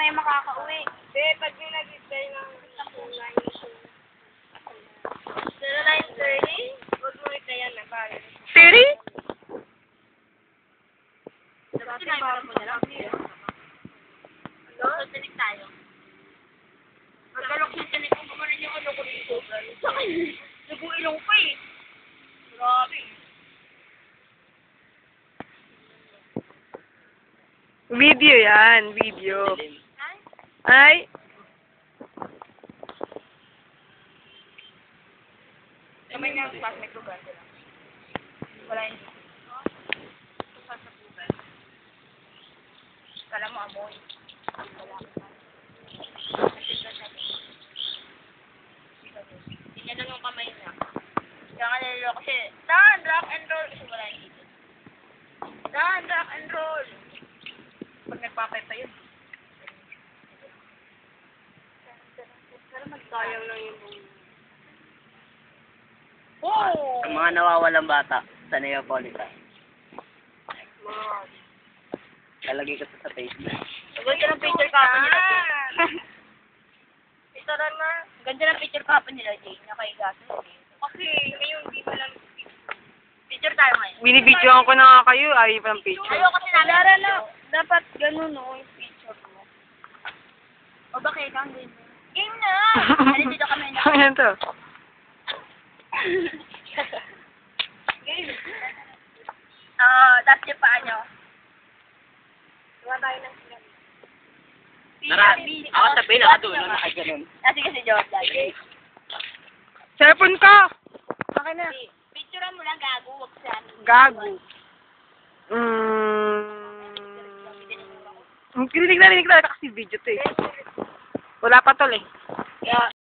kayo makakauwi. Hindi, pag may nag-stay ng 09:30, huwag mo itayan na ba? Siri? Dati para mo na lang. Ano? Tinig tayo. Magkalok yung tinig ko pa rin yung ano ko dito. Nag-uilong pa eh. Grabe. Video yan, video. Ay, Kamay nga ang classmate ko ganda lang. Wala yung sa pugan. Kala mo amoy. Tingnan lang yung kamay niya. Kaya nga nalilo kasi, Dan, rock and roll. Kasi wala yung dito. Dan, rock and roll. Pag nagpapay pa yun. Pero magsayang lang yung buong. Oh! Ang mga nawawalang bata sa Neapolitan. Lalagay ko sa Facebook. Ganda ng picture kapon nila. Ito rin na. Ganda ng picture kapon nila, Jay. Nakaigas. Kasi ngayon, di ba lang. Picture tayo ngayon. binibidyoan ko na nga kayo. Ayaw pa ng picture. Ayaw kasi namin. Lara na. Dapat ganun no, yung picture mo. O bakit? Ang game. Game na! Ano dito kami na? Ano to? Game. Tapos yung paa nyo. Gawa tayo ng sinabi. Ako sabihin, nakadulo, nakaganon. Sige si Jordan. Cellphone ka! Okay na. Picturean mo lang gago. Huwag sa amin. Gago. Rinig na kasi video to eh. Wala pa tol eh. Kaya,